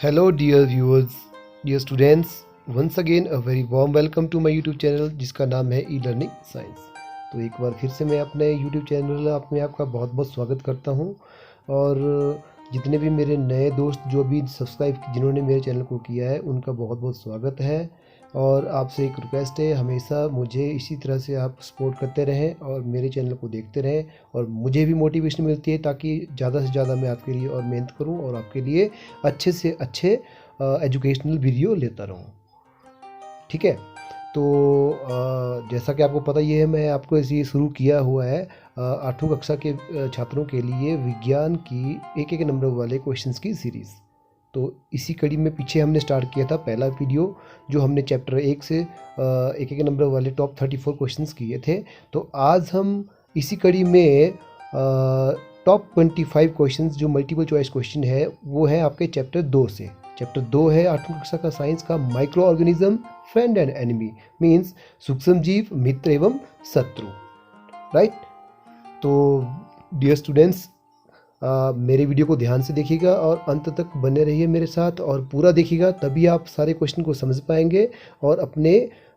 Hello dear viewers, dear students, once again a very warm welcome to my YouTube channel जिसका नाम है e learning science. तो एक बार फिर से मैं अपने YouTube चैनल में आपका बहुत बहुत स्वागत करता हूं और जितने भी मेरे नए दोस्त जो भी जिन्होंने मेरे चैनल को किया है उनका बहुत बहुत स्वागत है। और आपसे एक रिक्वेस्ट है, हमेशा मुझे इसी तरह से आप सपोर्ट करते रहें और मेरे चैनल को देखते रहें और मुझे भी मोटिवेशन मिलती है ताकि ज़्यादा से ज़्यादा मैं आपके लिए और मेहनत करूं और आपके लिए अच्छे से अच्छे एजुकेशनल वीडियो लेता रहूं। ठीक है, तो जैसा कि आपको पता ही है, मैं आपको ये शुरू किया हुआ है 8वीं कक्षा के छात्रों के लिए विज्ञान की एक नंबर वाले क्वेश्चंस की सीरीज़। तो इसी कड़ी में पीछे हमने स्टार्ट किया था पहला वीडियो जो हमने चैप्टर 1 से एक नंबर वाले टॉप 34 क्वेश्चंस किए थे। तो आज हम इसी कड़ी में टॉप 25 क्वेश्चंस जो मल्टीपल चॉइस क्वेश्चन है वो है आपके चैप्टर 2 से। चैप्टर 2 है 8वीं कक्षा का साइंस का micro organism friend and enemy, means सूक्ष्म जीव, मित्र एवं शत्रु। राइट, तो डियर स्टूडेंट्स, मेरे वीडियो को ध्यान से देखिएगा और अंत तक बने रहिए मेरे साथ और पूरा देखिएगा, तभी आप सारे क्वेश्चन को समझ पाएंगे और अपने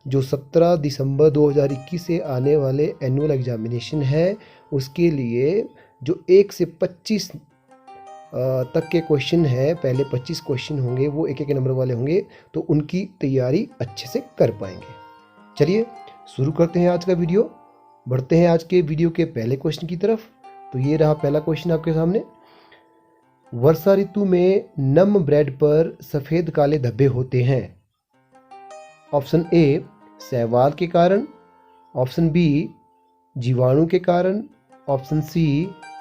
जो 17 दिसंबर 2021 से आने वाले एनुअल एग्जामिनेशन है उसके लिए जो 1 से 25 तक के क्वेश्चन है, पहले 25 क्वेश्चन होंगे वो एक नंबर वाले होंगे, तो उनकी तैयारी अच्छे से कर पाएंगे। चलिए शुरू करते हैं आज का वीडियो, बढ़ते हैं आज के वीडियो के पहले क्वेश्चन की तरफ। तो ये रहा पहला क्वेश्चन आपके सामने। वर्षा ऋतु में नम ब्रेड पर सफेद काले धब्बे होते हैं। ऑप्शन ए शैवाल के कारण, ऑप्शन बी जीवाणु के कारण, ऑप्शन सी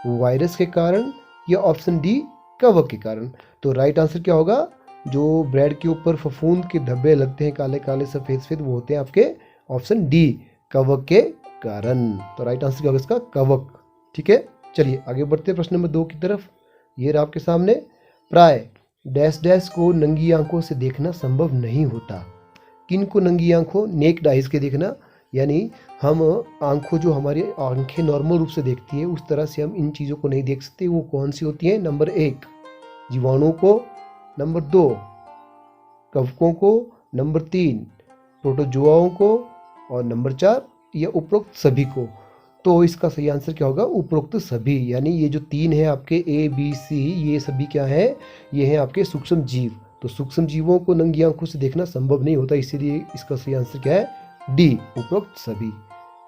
वायरस के कारण या ऑप्शन डी कवक के कारण। तो राइट आंसर क्या होगा? जो ब्रेड के ऊपर फफूंद के धब्बे लगते हैं काले काले सफेद सफेद, वो होते हैं आपके ऑप्शन डी कवक के कारण। तो राइट आंसर क्या होगा इसका? कवक। ठीक है, चलिए आगे बढ़ते हैं प्रश्न नंबर 2 की तरफ। ये रहा आपके सामने। प्राय डैश डैश को नंगी आंखों से देखना संभव नहीं होता। किन को नंगी आंखों? नेक्ड आइज के देखना, यानी हम आंखों जो हमारी आंखें नॉर्मल रूप से देखती है उस तरह से हम इन चीज़ों को नहीं देख सकते। वो कौन सी होती हैं? नंबर 1 जीवाणुओं को, नंबर 2 कवकों को, नंबर 3 प्रोटोजोआओं को और नंबर 4 या उपरोक्त सभी को। तो इसका सही आंसर क्या होगा? उपरोक्त सभी, यानी ये जो 3 है आपके ए बी सी, ये सभी क्या है? ये हैं आपके सूक्ष्म जीव। तो सूक्ष्म जीवों को नंगी आंखों से देखना संभव नहीं होता, इसीलिए इसका सही आंसर क्या है? डी उपरोक्त सभी।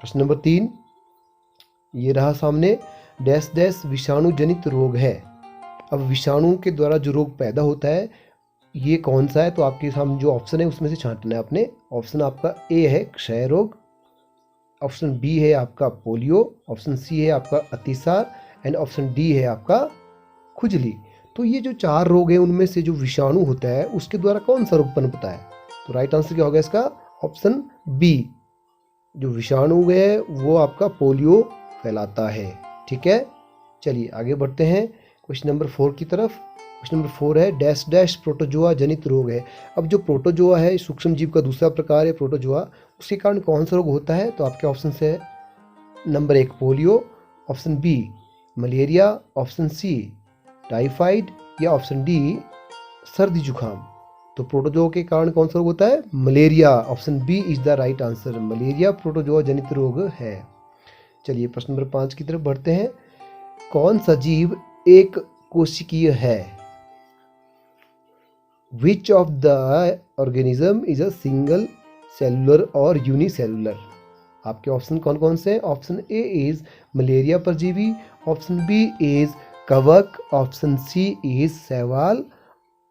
प्रश्न नंबर 3 ये रहा सामने। डैश डैश विषाणु जनित रोग है। अब विषाणु के द्वारा जो रोग पैदा होता है ये कौन सा है? तो आपके सामने जो ऑप्शन है उसमें से छांटना है आपने। ऑप्शन आपका ए है क्षय रोग, ऑप्शन बी है आपका पोलियो, ऑप्शन सी है आपका अतिसार एंड ऑप्शन डी है आपका खुजली। तो ये जो 4 रोग हैं उनमें से जो विषाणु होता है उसके द्वारा कौन सा रोग पनपता है? तो राइट आंसर क्या होगा इसका? ऑप्शन बी, जो विषाणु है वो आपका पोलियो फैलाता है। ठीक है, चलिए आगे बढ़ते हैं क्वेश्चन नंबर 4 की तरफ। क्वेश्चन नंबर 4 है डैश डैश प्रोटोजोआ जनित रोग है। अब जो प्रोटोजोआ है सूक्ष्म जीव का दूसरा प्रकार है प्रोटोजोआ, उसके कारण कौन सा रोग होता है? तो आपके ऑप्शन है number 1 polio, option B malaria, option C typhoid या ऑप्शन डी सर्दी जुकाम। तो प्रोटोजोआ के कारण कौन सा रोग होता है? Malaria. Option B is the right answer, malaria protozoa जनित रोग है। चलिए प्रश्न नंबर 5 की तरफ बढ़ते हैं। कौन सा जीव एक कोशिकीय है? Which of the organism is a single cellular और यूनिसेलुलर? आपके ऑप्शन कौन कौन से हैं? ऑप्शन ए इज मलेरिया परजीवी, ऑप्शन बी इज कवक, ऑप्शन सी इज शैवाल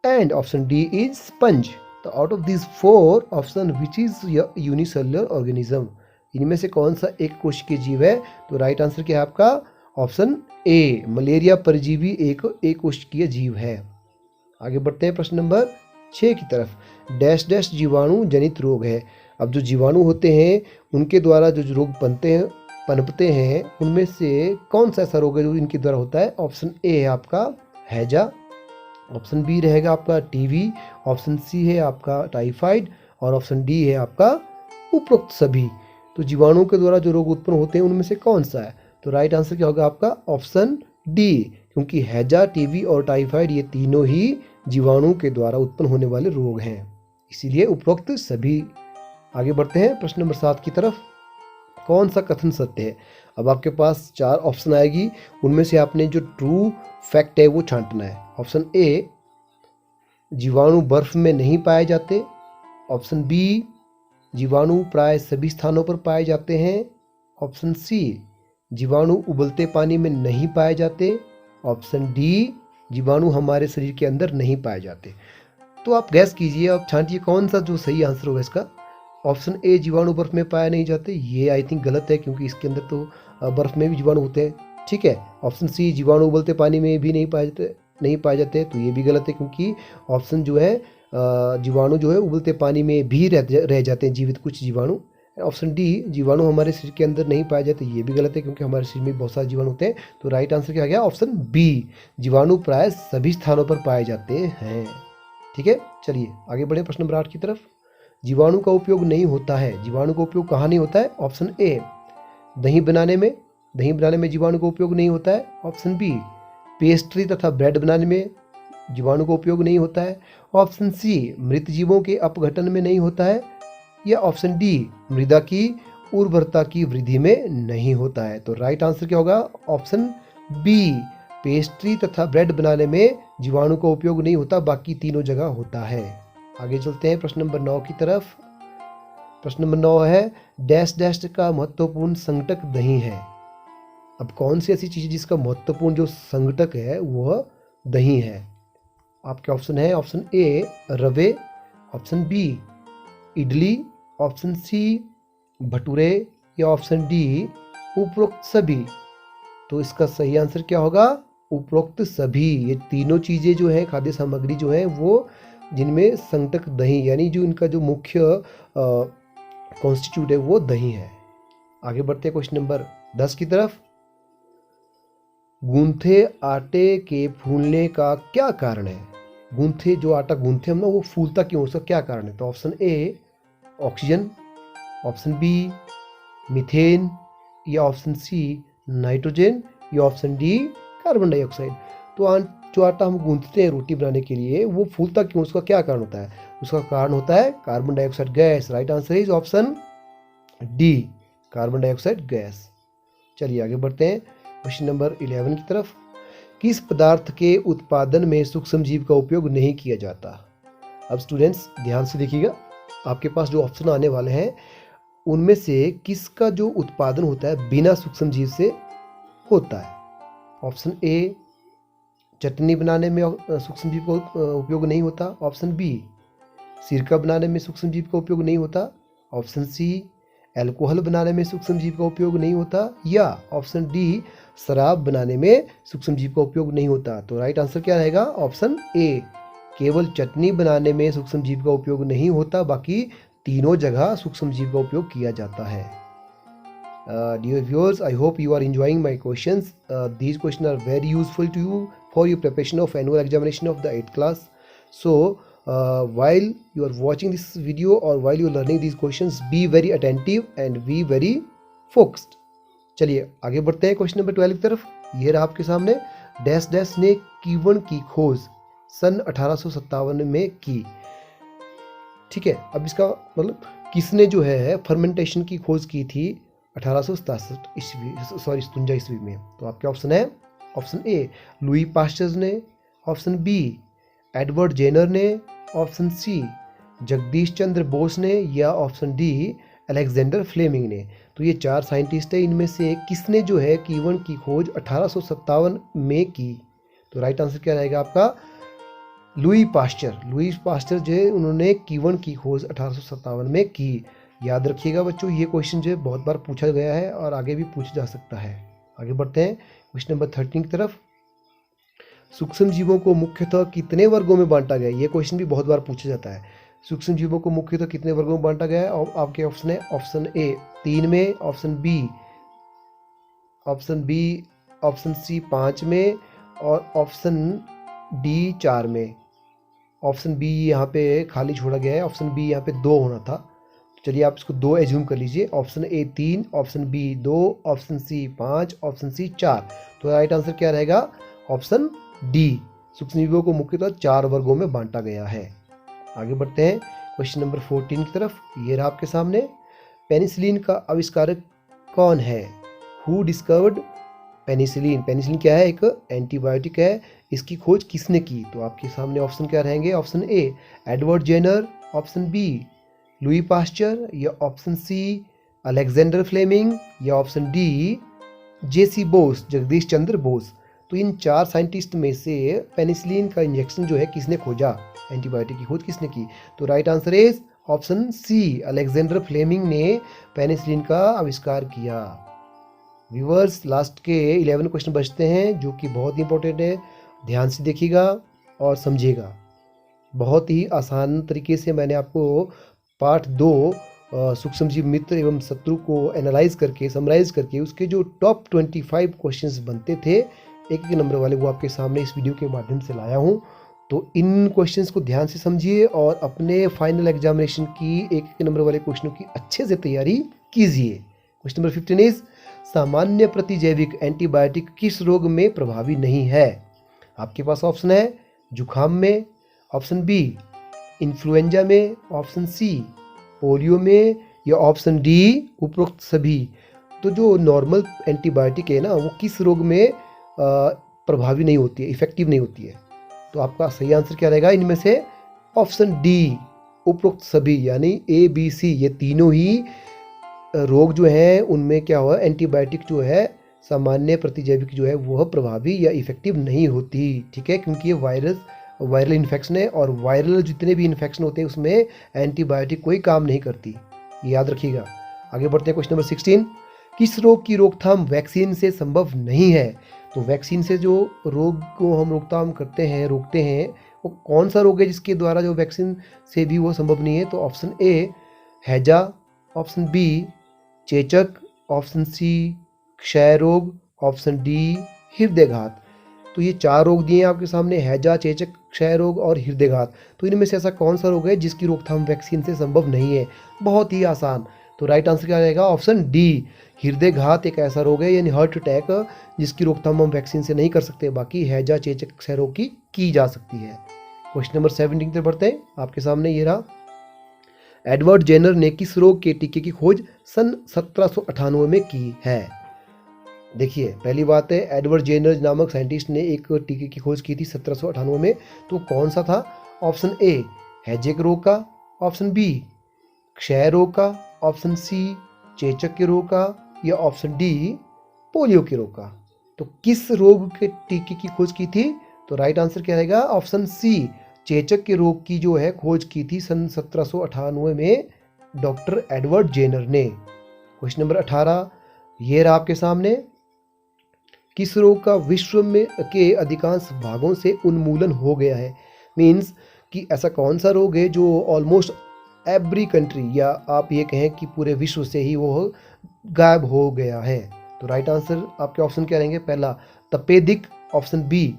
and option D is sponge. तो out of this 4 option which is unicellular organism? इनमें से कौन सा एक कोशिकीय जीव है? तो राइट आंसर क्या है आपका? ऑप्शन ए मलेरिया परजीवी एक कोशिकीय जीव है। आगे बढ़ते हैं प्रश्न नंबर 6 की तरफ। डैश डैश जीवाणु जनित रोग है। अब जो जीवाणु होते हैं उनके द्वारा जो रोग पनपते हैं उनमें से कौन सा ऐसा रोग है जो इनके द्वारा होता है? ऑप्शन ए है आपका हैजा, ऑप्शन बी रहेगा आपका टीवी, ऑप्शन सी है आपका टाइफाइड और ऑप्शन डी है आपका उपरोक्त सभी। तो जीवाणुओं के द्वारा जो रोग उत्पन्न होते हैं उनमें से कौन सा है? तो राइट आंसर क्या होगा आपका? ऑप्शन डी, क्योंकि हैजा, टीबी और टाइफाइड ये तीनों ही जीवाणु के द्वारा उत्पन्न होने वाले रोग हैं, इसीलिए उपरोक्त सभी। आगे बढ़ते हैं प्रश्न नंबर 7 की तरफ। कौन सा कथन सत्य है? अब आपके पास 4 ऑप्शन आएगी, उनमें से आपने जो ट्रू फैक्ट है वो छांटना है। ऑप्शन ए, जीवाणु बर्फ में नहीं पाए जाते। ऑप्शन बी, जीवाणु प्राय सभी स्थानों पर पाए जाते हैं। ऑप्शन सी, जीवाणु उबलते पानी में नहीं पाए जाते। ऑप्शन डी, जीवाणु हमारे शरीर के अंदर नहीं पाए जाते। तो आप गैस कीजिए, आप छांटिए कौन सा जो सही आंसर होगा इसका। ऑप्शन ए, जीवाणु बर्फ में पाए नहीं जाते, ये आई थिंक गलत है, क्योंकि इसके अंदर तो बर्फ में भी जीवाणु होते हैं। ठीक है। ऑप्शन सी, जीवाणु उबलते पानी में भी नहीं पाए जाते, तो ये भी गलत है, क्योंकि ऑप्शन जो है जीवाणु जो है उबलते पानी में भी रह जाते हैं जीवित कुछ जीवाणु। ऑप्शन डी, जीवाणु हमारे शरीर के अंदर नहीं पाए जाते, ये भी गलत है, क्योंकि हमारे शरीर में बहुत सारे जीवाणु होते हैं। तो राइट आंसर क्या आ गया? ऑप्शन बी, जीवाणु प्राय सभी स्थानों पर पाए जाते हैं। ठीक है, चलिए आगे बढ़े प्रश्न नंबर 8 की तरफ। जीवाणु का उपयोग नहीं होता है, जीवाणु का उपयोग कहाँ नहीं होता है? ऑप्शन ए, दही बनाने में जीवाणु का उपयोग नहीं होता है। ऑप्शन बी, पेस्ट्री तथा ब्रेड बनाने में जीवाणु का उपयोग नहीं होता है। ऑप्शन सी, मृत जीवों के अपघटन में नहीं होता है। या ऑप्शन डी, मृदा की उर्वरता की वृद्धि में नहीं होता है। तो राइट आंसर क्या होगा? ऑप्शन बी, पेस्ट्री तथा ब्रेड बनाने में जीवाणु का उपयोग नहीं होता, बाकी तीनों जगह होता है। आगे चलते हैं प्रश्न नंबर 9 की तरफ। प्रश्न नंबर 9 है, डैश डैश का महत्वपूर्ण संगठक दही है। अब कौन सी ऐसी चीज़ है जिसका महत्वपूर्ण जो संगठक है वह दही है? आपके ऑप्शन है, ऑप्शन ए, रवे। Option B, idli. Option C, bhature. या ऑप्शन डी, उपरोक्त सभी। तो इसका सही आंसर क्या होगा? उपरोक्त सभी। ये तीनों चीज़ें जो है, खाद्य सामग्री जो है वो, जिनमें संगठक दही, यानी जो इनका जो मुख्य कॉन्स्टिट्यूट है वो दही है। आगे बढ़ते हैं क्वेश्चन नंबर 10 की तरफ। गूंथे आटे के फूलने का क्या कारण है? गूंथे, जो आटा गूंथे हम ना, वो फूलता क्यों, उसका क्या कारण है? तो option A, oxygen. Option B, methane. या ऑप्शन सी, नाइट्रोजन। या ऑप्शन डी, कार्बन डाइऑक्साइड। तो जो आटा हम गूंथते हैं रोटी बनाने के लिए, वो फूलता क्यों, उसका क्या कारण होता है? उसका कारण होता है carbon dioxide gas. Right answer is option D, carbon dioxide gas. चलिए आगे बढ़ते हैं क्वेश्चन नंबर 11 की तरफ। किस पदार्थ के उत्पादन में सूक्ष्म जीव का उपयोग नहीं किया जाता? अब स्टूडेंट्स ध्यान से देखिएगा, आपके पास जो ऑप्शन आने वाले हैं उनमें से किसका जो उत्पादन होता है बिना सूक्ष्म जीव से होता है? ऑप्शन ए, चटनी बनाने में सूक्ष्म जीव का उपयोग नहीं होता। ऑप्शन बी, सिरका बनाने में सूक्ष्म जीव का उपयोग नहीं होता। ऑप्शन सी, अल्कोहल बनाने में सूक्ष्म जीव का उपयोग नहीं होता। या ऑप्शन डी, शराब बनाने में सूक्ष्म जीव का उपयोग नहीं होता। तो राइट आंसर क्या रहेगा? ऑप्शन ए, केवल चटनी बनाने में सूक्ष्म जीव का उपयोग नहीं होता, बाकी तीनों जगह सूक्ष्म जीव का उपयोग किया जाता है। Dear viewers, I hope you are enjoying my questions. These questions are very useful to you for your preparation of annual examination of the 8th class. So while you are watching this video or while you are learning these questions, be very attentive and be very focused. चलिए आगे बढ़ते हैं question number 12 की तरफ। ये रहा आपके सामने। डैश डैश ने कीवण की खोज सन 1857 में की। ठीक है, अब इसका मतलब किसने जो है फर्मेंटेशन की खोज की थी 1867 ईस्वी में? तो आपके ऑप्शन है, ऑप्शन ए, लुई पास्चर ने। ऑप्शन बी, एडवर्ड जेनर ने। ऑप्शन सी, जगदीश चंद्र बोस ने। या ऑप्शन डी, अलेक्जेंडर फ्लेमिंग ने। तो ये 4 साइंटिस्ट है, इनमें से किसने जो है कीवण की खोज 1857 में की? तो राइट आंसर क्या रहेगा आपका? लुई पास्चर जो है उन्होंने कीवण की खोज 1857 में की। याद रखिएगा बच्चों, ये क्वेश्चन जो है बहुत बार पूछा गया है और आगे भी पूछा जा सकता है। आगे बढ़ते हैं क्वेश्चन नंबर 13 की तरफ। सूक्ष्म जीवों को मुख्यतः कितने वर्गों में बांटा गया? ये क्वेश्चन भी बहुत बार पूछा जाता है। सूक्ष्म जीवों को मुख्यतः कितने वर्गों में बांटा गया है? और आपके ऑप्शन है, ऑप्शन ए 3 में। ऑप्शन सी 5 में। और ऑप्शन डी 4 में। ऑप्शन बी यहाँ पे खाली छोड़ा गया है, ऑप्शन बी यहाँ पे 2 होना था। चलिए आप इसको 2 एज्यूम कर लीजिए। Option A 3, option B 2, option C 5, option C 4। तो राइट आंसर क्या रहेगा? Option D. सूक्ष्मजीवों को मुख्यतः 4 वर्गों में बांटा गया है। आगे बढ़ते हैं क्वेश्चन नंबर 14 की तरफ। ये रहा आपके सामने, पेनिसिलिन का आविष्कारक कौन है? Who discovered penicillin? पेनिसिलिन क्या है? एक एंटीबायोटिक है। इसकी खोज किसने की? तो आपके सामने ऑप्शन क्या रहेंगे? Option A Edward Jenner, option B Louis Pasteur, या ऑप्शन सी अलेक्जेंडर फ्लेमिंग, या option D J C Bose, Jagdish Chandra Bose. तो इन 4 साइंटिस्ट में से पेनिसिलिन का इंजेक्शन जो है किसने खोजा? एंटीबायोटिक की खोज किसने की? तो right answer is option C, Alexander Fleming ने पेनिसिलिन का आविष्कार किया। व्यूअर्स, लास्ट के 11 क्वेश्चन बचते हैं जो कि बहुत इंपॉर्टेंट है। ध्यान से देखिएगा और समझिएगा। बहुत ही आसान तरीके से मैंने आपको पार्ट 2 सूक्ष्मजीव मित्र एवं शत्रु को एनालाइज करके, समराइज करके, उसके जो टॉप 25 क्वेश्चंस बनते थे एक नंबर वाले, वो आपके सामने इस वीडियो के माध्यम से लाया हूँ। तो इन क्वेश्चंस को ध्यान से समझिए और अपने फाइनल एग्जामिनेशन की एक नंबर वाले क्वेश्चनों की अच्छे से तैयारी कीजिए। क्वेश्चन नंबर 15 इज, सामान्य प्रतिजैविक एंटीबायोटिक किस रोग में प्रभावी नहीं है? आपके पास ऑप्शन है जुखाम में, ऑप्शन बी इन्फ्लुएंजा में, ऑप्शन सी पोलियो में, या ऑप्शन डी उपरोक्त सभी। तो जो नॉर्मल एंटीबायोटिक है ना, वो किस रोग में प्रभावी नहीं होती है, इफेक्टिव नहीं होती है? तो आपका सही आंसर क्या रहेगा इनमें से? ऑप्शन डी उपरोक्त सभी, यानी ए बी सी, ये तीनों ही रोग जो हैं उनमें क्या हुआ, एंटीबायोटिक जो है सामान्य प्रतिजैविक जो है वह प्रभावी या इफेक्टिव नहीं होती। ठीक है, क्योंकि ये वायरल इन्फेक्शन है और वायरल जितने भी इन्फेक्शन होते हैं उसमें एंटीबायोटिक कोई काम नहीं करती, ये याद रखिएगा। आगे बढ़ते हैं क्वेश्चन नंबर 16, किस रोग की रोकथाम वैक्सीन से संभव नहीं है? तो वैक्सीन से जो रोग को हम रोकथाम करते हैं, रोकते हैं, वो कौन सा रोग है जिसके द्वारा जो वैक्सीन से भी वो संभव नहीं है? तो ऑप्शन ए हैजा, ऑप्शन बी चेचक, ऑप्शन सी क्षय रोग, ऑप्शन डी हृदयघात। तो ये 4 रोग दिए हैं आपके सामने, हैजा, चेचक, क्षय रोग और हृदयघात। तो इनमें से ऐसा कौन सा रोग है जिसकी रोकथाम वैक्सीन से संभव नहीं है? बहुत ही आसान। तो राइट आंसर क्या रहेगा? ऑप्शन डी, हृदयघात एक ऐसा रोग है, यानी हार्ट अटैक, जिसकी रोकथाम हम वैक्सीन से नहीं कर सकते। बाकी हैजा, चेचक, क्षय रोग की जा सकती है। क्वेश्चन नंबर 17 पे बढ़ते हैं। आपके सामने ये रहा, एडवर्ड जेनर ने किस रोग के टीके की खोज सन 1798 में की है? देखिए, पहली बात है, एडवर्ड जेनर नामक साइंटिस्ट ने एक टीके की खोज की थी 1798 में। तो कौन सा था? ऑप्शन ए हैजे रोग का, ऑप्शन बी क्षय रोग का, ऑप्शन सी चेचक के रोग का, या ऑप्शन डी पोलियो के रोग का। तो किस रोग के टीके की खोज की थी? तो राइट आंसर क्या रहेगा? ऑप्शन सी, चेचक के रोग की जो है खोज की थी सन 1798 में डॉक्टर एडवर्ड जेनर ने। क्वेश्चन नंबर 18 ये रहा आपके सामने, किस रोग का विश्व में के अधिकांश भागों से उन्मूलन हो गया है? मीन्स कि ऐसा कौन सा रोग है जो ऑलमोस्ट एवरी कंट्री, या आप ये कहें कि पूरे विश्व से ही वो गायब हो गया है? तो राइट आंसर आपके ऑप्शन क्या रहेंगे? पहला तपेदिक, ऑप्शन बी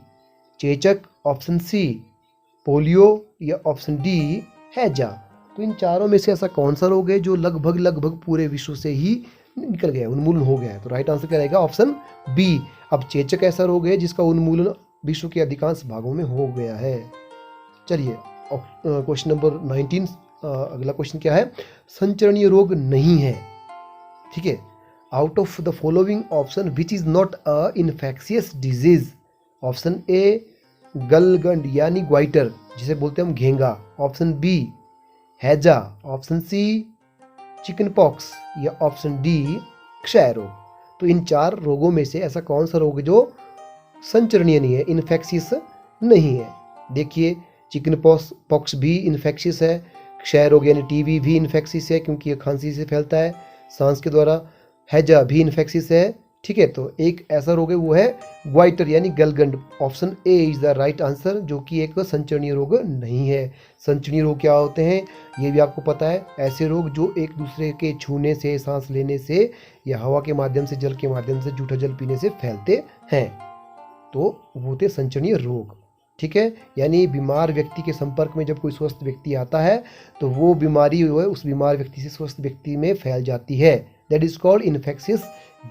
चेचक, ऑप्शन सी पोलियो, या ऑप्शन डी हैजा। तो इन चारों में से ऐसा कौन सा रोग है जो लगभग पूरे विश्व से ही निकल गया, उन्मूलन हो गया है? तो राइट आंसर क्या रहेगा? Option B. अब चेचक ऐसा रोग है जिसका उन्मूलन विश्व के अधिकांश भागों में हो गया है। चलिए क्वेश्चन नंबर 19, अगला क्वेश्चन क्या है? संचरणीय रोग नहीं है। ठीक है, out of the following option which is not a infectious disease? Option A गलगंड यानी ग्वाइटर, जिसे बोलते हैं हम घेंगा, ऑप्शन बी हैजा, ऑप्शन सी चिकन पॉक्स, या ऑप्शन डी क्षय रोग। तो इन 4 रोगों में से ऐसा कौन सा रोग है जो संचरणीय नहीं है, इन्फेक्शियस नहीं है? देखिए, चिकन पॉक्स भी इन्फेक्शियस है, क्षय रोग यानी टीबी भी इन्फेक्शियस है क्योंकि ये खांसी से फैलता है सांस के द्वारा, हैजा भी इन्फेक्शियस है। ठीक है, तो एक ऐसा रोग है वो है ग्वाइटर यानी गलगंड। Option A is the right answer, जो कि एक संचरणीय रोग नहीं है। संचरणीय रोग क्या होते हैं ये भी आपको पता है, ऐसे रोग जो एक दूसरे के छूने से, सांस लेने से, या हवा के माध्यम से, जल के माध्यम से, जूठा जल पीने से फैलते हैं। तो वो थे संचरणीय रोग। ठीक है, यानी बीमार व्यक्ति के संपर्क में जब कोई स्वस्थ व्यक्ति आता है तो वो बीमारी जो है उस बीमार व्यक्ति से स्वस्थ व्यक्ति में फैल जाती है, that is called infectious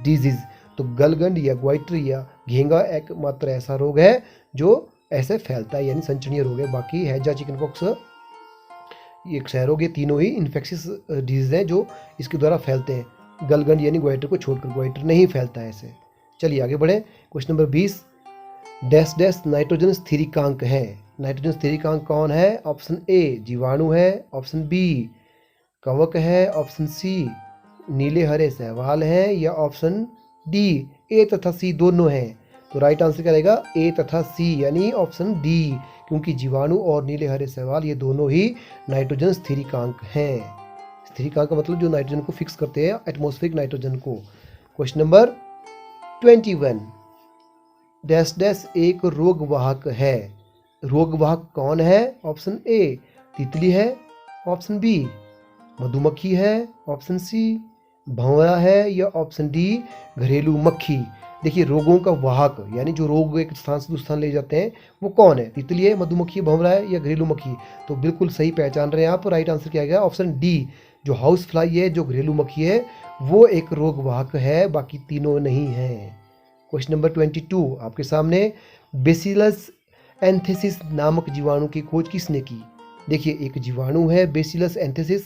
disease. तो गलगंड या ग्वाइटर या घेंगा एकमात्र ऐसा रोग है जो ऐसे फैलता है, यानी संचरणीय रोग है। बाकी हैजा, चिकनपॉक्स, ये क्षय रोग, ये तीनों ही इन्फेक्शियस डिजीज हैं जो इसके द्वारा फैलते हैं। गलगंड यानी ग्वाइटर को छोड़कर, ग्वाइटर नहीं फैलता है ऐसे। चलिए आगे बढ़े। Question number 20, dash dash nitrogen स्थिरीकांक है। नाइट्रोजन स्थिरीकांक कौन है? ऑप्शन ए जीवाणु है, ऑप्शन बी कवक है, ऑप्शन सी नीले हरे शैवाल है, या ऑप्शन डी ए तथा सी दोनों हैं। तो राइट आंसर क्या रहेगा? ए तथा सी, यानी ऑप्शन डी, क्योंकि जीवाणु और नीले हरे शैवाल ये दोनों ही नाइट्रोजन स्थिरीकांक हैं। स्थिरीकांक का मतलब जो नाइट्रोजन को फिक्स करते हैं, एटमॉस्फेरिक नाइट्रोजन को। क्वेश्चन नंबर 21, डैश डैश एक रोगवाहक है। रोगवाहक कौन है? ऑप्शन ए तितली है, ऑप्शन बी मधुमक्खी है, ऑप्शन सी भंवरा है, या ऑप्शन डी घरेलू मक्खी। देखिए, रोगों का वाहक यानी जो रोग एक स्थान से दूसरे स्थान ले जाते हैं वो कौन है? तितली है, मधुमक्खी, भंवरा है, या घरेलू मक्खी? तो बिल्कुल सही पहचान रहे हैं आप। राइट आंसर क्या गया? ऑप्शन डी, जो हाउस फ्लाई है, जो घरेलू मक्खी है, वो एक रोगवाहक है, बाकी तीनों नहीं है। क्वेश्चन नंबर 22 आपके सामने, बेसिलस एंथेसिस नामक जीवाणु की खोज किसने की? देखिए, एक जीवाणु है बेसिलस एंथेसिस,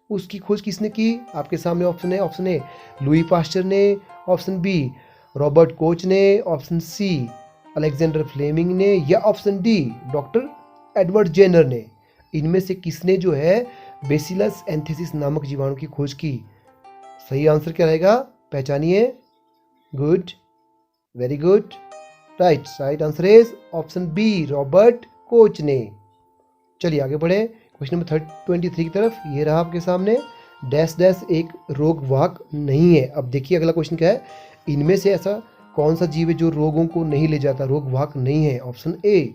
उसकी खोज किसने की? आपके सामने ऑप्शन है, ऑप्शन ए लुई पास्चर ने, ऑप्शन बी रॉबर्ट कोच ने, ऑप्शन सी अलेक्जेंडर फ्लेमिंग ने, या option D doctor Edward Jenner ने। इनमें से किसने जो है बेसिलस एंथेसिस नामक जीवाणु की खोज की? सही आंसर क्या रहेगा? पहचानिए। Good, very good, right answer is option B Robert Koch ने। चलिए आगे बढ़े। क्वेश्चन नंबर 23 की तरफ। ये रहा आपके सामने, डैश डैश एक रोगवाहक नहीं है। अब देखिए अगला क्वेश्चन क्या है, इनमें से ऐसा कौन सा जीव है जो रोगों को नहीं ले जाता, रोगवाहक नहीं है? ऑप्शन ए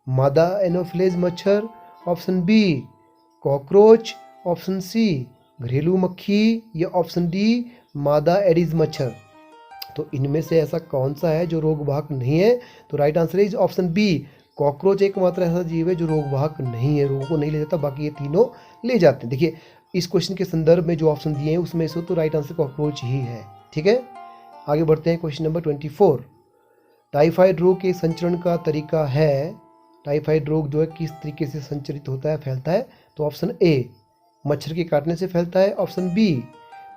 मादा एनोफिलेज मच्छर, option B cockroach, option C घरेलू मक्खी, या ऑप्शन डी मादा एडिस मच्छर। तो इनमें से ऐसा कौन सा है जो रोगवाहक नहीं है? तो right answer is option B cockroach एकमात्र ऐसा जीव है जो रोगवाहक नहीं है, रोगों को नहीं ले जाता, बाकी ये तीनों ले जाते हैं। देखिए, इस क्वेश्चन के संदर्भ में जो ऑप्शन दिए हैं उसमें से तो राइट आंसर कॉकरोच ही है। ठीक है, आगे बढ़ते हैं। क्वेश्चन नंबर 24, टाइफाइड रोग के संचरण का तरीका है। टाइफाइड रोग जो है किस तरीके से संचरित होता है, फैलता है? तो ऑप्शन ए मच्छर के काटने से फैलता है, ऑप्शन बी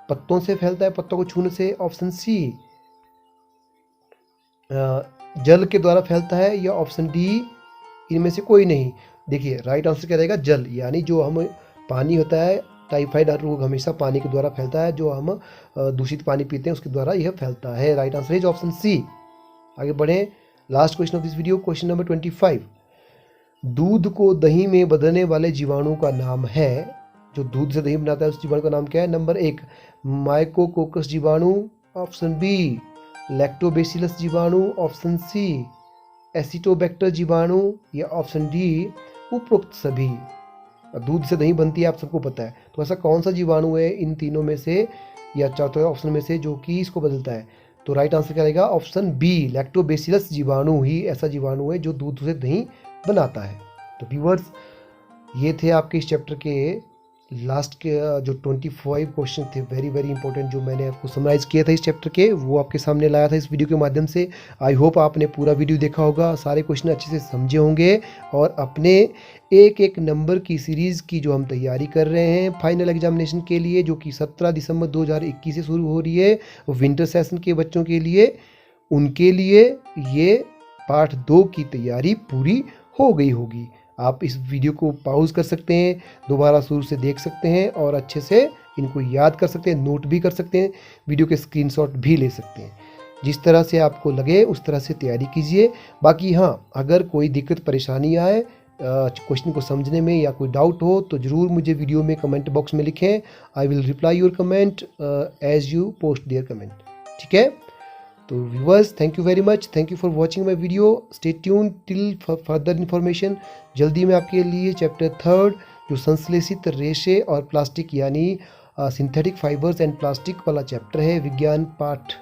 पत्तों से फैलता है, पत्तों को छूने से, ऑप्शन सी जल के द्वारा फैलता है, या ऑप्शन डी इनमें से कोई नहीं। देखिए, राइट आंसर क्या रहेगा? जल, यानी जो हम पानी होता है, टाइफाइड रोग हमेशा पानी के द्वारा फैलता है, जो हम दूषित पानी पीते हैं उसके द्वारा यह फैलता है। Right answer is option C. आगे बढ़ें, last question of this video, question number 25, दूध को दही में बदलने वाले जीवाणु का नाम है। जो दूध से दही बनाता है उस जीवाणु का नाम क्या है? नंबर 1 माइकोकोकस जीवाणु, ऑप्शन बी लैक्टोबैसिलस जीवाणु, ऑप्शन सी एसिटोबैक्टर जीवाणु, या ऑप्शन डी उपरोक्त सभी। दूध से दही बनती है, आप सबको पता है, तो ऐसा कौन सा जीवाणु है इन तीनों में से या चौथे ऑप्शन में से जो कि इसको बदलता है? तो राइट आंसर क्या रहेगा? ऑप्शन बी लैक्टोबैसिलस जीवाणु ही ऐसा जीवाणु है जो दूध से दही बनाता है। तो व्यूअर्स, ये थे आपके इस चैप्टर के लास्ट के जो 25 क्वेश्चन थे, वेरी वेरी इंपॉर्टेंट, जो मैंने आपको समराइज़ किया था इस चैप्टर के, वो आपके सामने लाया था इस वीडियो के माध्यम से। आई होप आपने पूरा वीडियो देखा होगा, सारे क्वेश्चन अच्छे से समझे होंगे, और अपने एक एक नंबर की सीरीज़ की जो हम तैयारी कर रहे हैं फाइनल एग्जामिनेशन के लिए, जो कि 17 दिसंबर 2021 से शुरू हो रही है, विंटर सेशन के बच्चों के लिए, उनके लिए ये पार्ट 2 की तैयारी पूरी हो गई होगी। आप इस वीडियो को पॉज कर सकते हैं, दोबारा शुरू से देख सकते हैं, और अच्छे से इनको याद कर सकते हैं, नोट भी कर सकते हैं, वीडियो के स्क्रीनशॉट भी ले सकते हैं। जिस तरह से आपको लगे उस तरह से तैयारी कीजिए। बाकी हाँ, अगर कोई दिक्कत परेशानी आए क्वेश्चन को समझने में या कोई डाउट हो तो ज़रूर मुझे वीडियो में कमेंट बॉक्स में लिखें। I will reply your comment as you post their comment. ठीक है, तो viewers, thank you very much, thank you for watching my video, stay tune till further information. जल्दी मैं आपके लिए चैप्टर 3 जो संश्लेषित रेशे और प्लास्टिक यानी सिंथेटिक फाइबर्स एंड प्लास्टिक वाला चैप्टर है, विज्ञान पाठ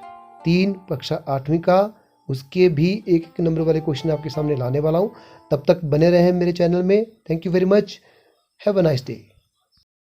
3 कक्षा 8वीं का, उसके भी एक नंबर वाले क्वेश्चन आपके सामने लाने वाला हूँ। तब तक बने रहें मेरे चैनल में। Thank you very much, have a nice day.